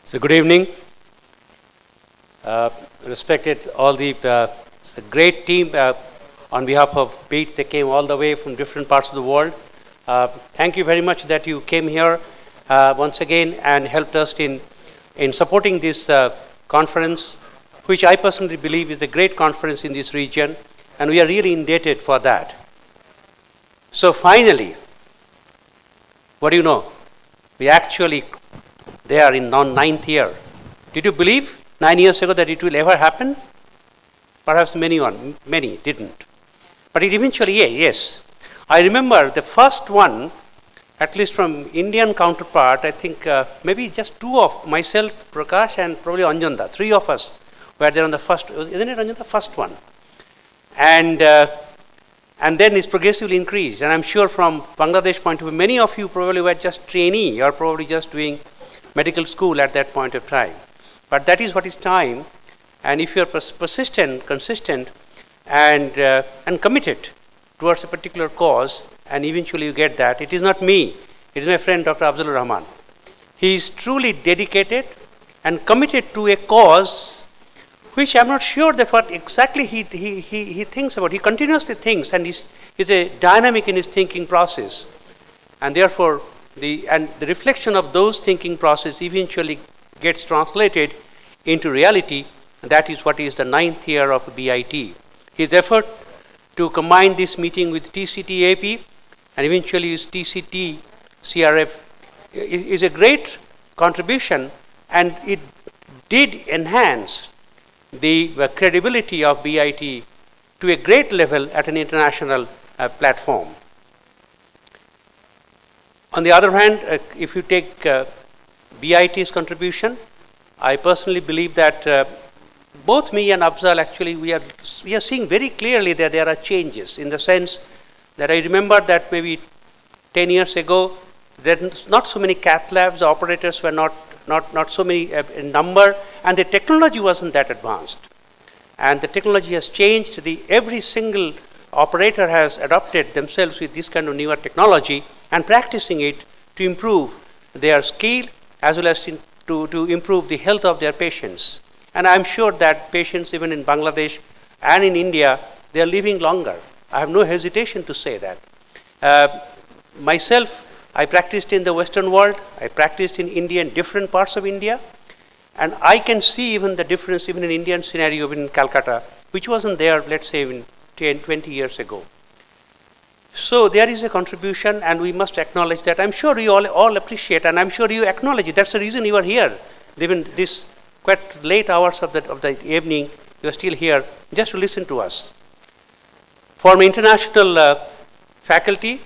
So good evening. Respected all the it's a great team on behalf of Beach. They came all the way from different parts of the world. Thank you very much that you came here once again and helped us in supporting this conference, which I personally believe is a great conference in this region, and we are really indebted for that. So finally, what do you know? We actually they are in ninth year. Did you believe 9 years ago that it will ever happen? Perhaps many didn't. But it eventually, yes. I remember the first one, at least from Indian counterpart, I think maybe just two of myself, Prakash, and probably Anjanda. Three of us were there on the first, isn't it Anjanda? First one. And then it's progressively increased. And I'm sure from Bangladesh point of view, many of you probably were just trainee or probably just doing medical school at that point of time. But that is what is time. And if you're persistent, consistent, and committed towards a particular cause, and eventually you get that, it is not me, it is my friend Dr. Afzalur Rahman. He is truly dedicated and committed to a cause which I'm not sure that what exactly he thinks about. He continuously thinks, and is a dynamic in his thinking process. And therefore, the reflection of those thinking process eventually gets translated into reality, and that is what is the 9th year of BIT. His effort to combine this meeting with TCT-AP and eventually his TCT-CRF is a great contribution, and it did enhance the credibility of BIT to a great level at an international platform. On the other hand, if you take BIT's contribution, I personally believe that both me and Afzal actually we are seeing very clearly that there are changes, in the sense that I remember that maybe 10 years ago there were not so many cath labs, the operators were not so many in number, and the technology wasn't that advanced. And the technology has changed. Every single operator has adopted themselves with this kind of newer technology and practicing it to improve their skill as well as to improve the health of their patients. And I'm sure that patients even in Bangladesh and in India, they are living longer. I have no hesitation to say that. Myself, I practiced in the Western world. I practiced in India, in different parts of India. And I can see even the difference even in Indian scenario, even in Calcutta, which wasn't there, let's say, even 10, 20 years ago. So there is a contribution, and we must acknowledge that. I'm sure you all appreciate, and I'm sure you acknowledge it. That's the reason you are here. Even this quite late hours of the evening, you are still here just to listen to us. For my international faculty,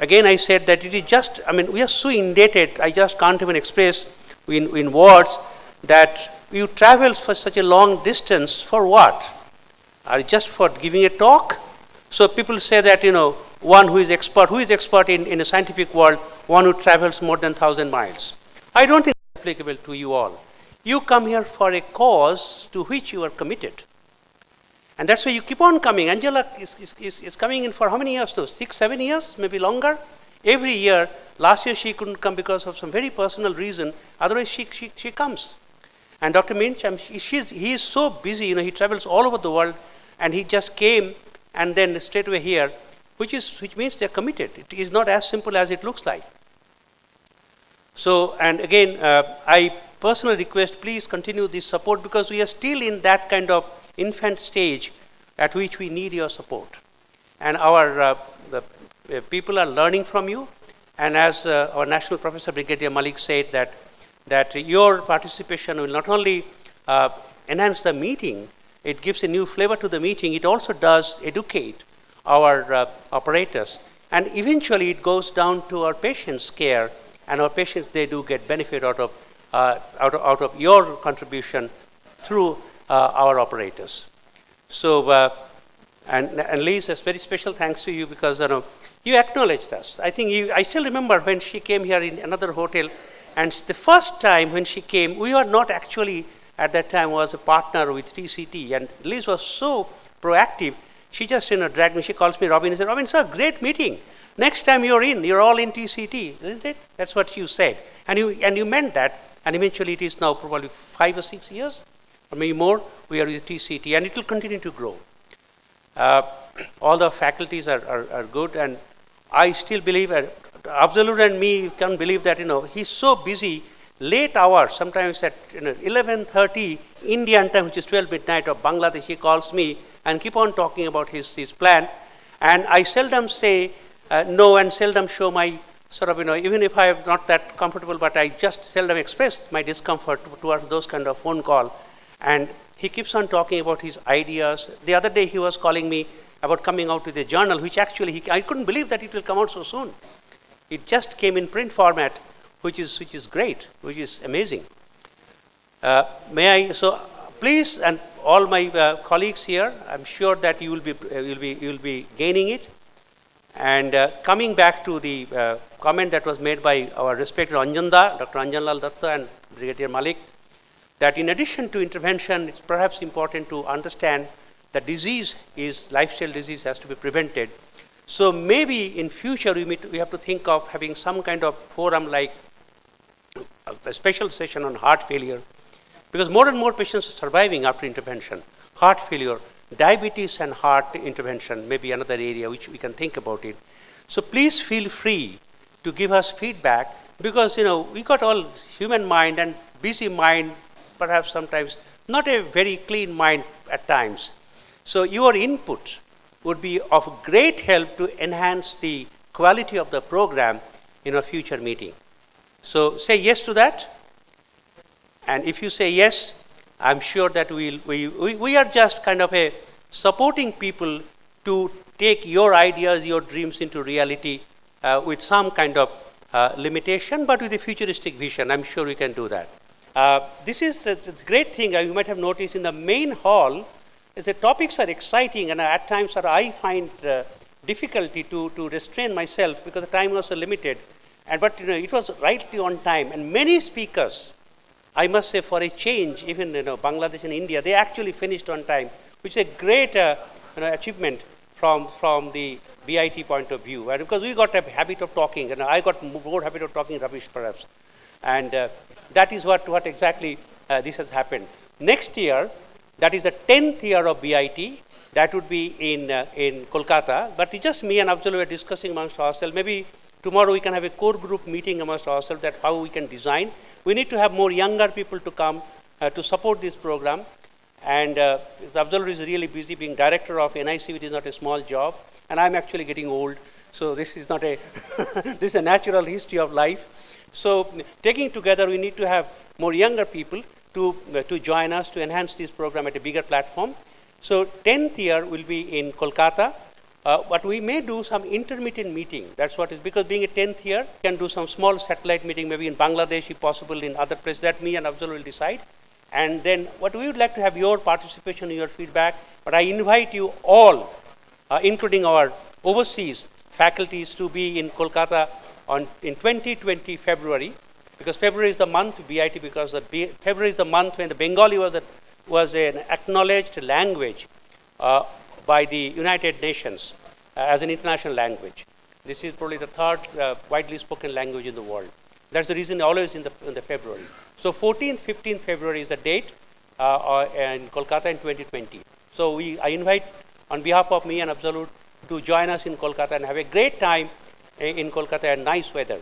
again I said that it is just, we are so indebted, I just can't even express in words that you travel for such a long distance for what? Just for giving a talk? So people say that, one who is expert in a scientific world, one who travels more than 1,000 miles. I don't think it's applicable to you all. You come here for a cause to which you are committed. And that's why you keep on coming. Angela is coming in for how many years though? 6, 7 years, maybe longer? Every year. Last year she couldn't come because of some very personal reason. Otherwise she comes. And Dr. Mincham, he is so busy, he travels all over the world, and he just came and then straight away here, which means they're committed. It is not as simple as it looks like. So, and again, I personally request, please continue this support, because we are still in that kind of infant stage at which we need your support. And our people are learning from you. And as our National Professor Brigadier Malik said, that your participation will not only enhance the meeting, it gives a new flavor to the meeting, it also does educate our operators. And eventually it goes down to our patients' care, and our patients, they do get benefit out of your contribution through our operators. So, and Liz, a very special thanks to you, because you acknowledged us. I still remember when she came here in another hotel, and the first time when she came, we were not actually, at that time, was a partner with TCT, and Liz was so proactive. She just dragged me. She calls me Robin and said, Robin, it's a great meeting. Next time you're all in TCT, isn't it? That's what you said. And you meant that. and eventually it is now probably 5 or 6 years, or maybe more, we are with TCT, and it will continue to grow. All the faculties are good, and I still believe, Absolute and me can believe that, he's so busy, late hours, sometimes at 11:30 Indian time, which is 12 midnight of Bangladesh, he calls me and keep on talking about his plan. And I seldom say no, and seldom show my sort of, even if I am not that comfortable, but I just seldom express my discomfort towards those kind of phone call. And he keeps on talking about his ideas. The other day he was calling me about coming out with a journal, which actually I couldn't believe that it will come out so soon. It just came in print format, which is great, which is amazing. So please, and all my colleagues here, I'm sure that you will be gaining it. And coming back to the comment that was made by our respected Anjanda, Dr. Anjanlal Datta and Brigadier Malik, that in addition to intervention, it's perhaps important to understand that lifestyle disease has to be prevented. So maybe in future we have to think of having some kind of forum like a special session on heart failure, because more and more patients are surviving after intervention. Heart failure, diabetes and heart intervention may be another area which we can think about it. So please feel free to give us feedback, because we got all human mind and busy mind, perhaps sometimes not a very clean mind at times. So your input would be of great help to enhance the quality of the program in a future meeting. So say yes to that. And if you say yes, I'm sure that we are just kind of a supporting people to take your ideas, your dreams into reality with some kind of limitation, but with a futuristic vision. I'm sure we can do that. This is a great thing. You might have noticed in the main hall, the topics are exciting, and at times I find difficulty to restrain myself because the time was so limited. But it was rightly on time, and many speakers, I must say, for a change, even Bangladesh and India, they actually finished on time, which is a great achievement from the BIT point of view. And because we got a habit of talking, and I got more habit of talking rubbish perhaps, and that is what exactly this has happened. Next year, that is the 10th year of BIT. That would be in Kolkata. But just me and Afzal were discussing amongst ourselves. Maybe tomorrow we can have a core group meeting amongst ourselves that how we can design. We need to have more younger people to come to support this program. And Afzal is really busy being director of NIC, which is not a small job. And I'm actually getting old. So this is not a this is a natural history of life. So taking together, we need to have more younger people to join us to enhance this program at a bigger platform. So 10th year will be in Kolkata, but we may do some intermittent meeting. That's what is, because being a 10th year, can do some small satellite meeting, maybe in Bangladesh, if possible, in other places. That me and Afzal will decide. And then what we would like to have your participation, your feedback, but I invite you all, including our overseas faculties, to be in Kolkata in 2020 February. Because February is the month of BIT, because February is the month when the Bengali was an acknowledged language by the United Nations as an international language. This is probably the third widely spoken language in the world. That's the reason always in the February. So 14th, 15th February is the date in Kolkata in 2020. So I invite, on behalf of me and Absolute, to join us in Kolkata and have a great time in Kolkata and nice weather.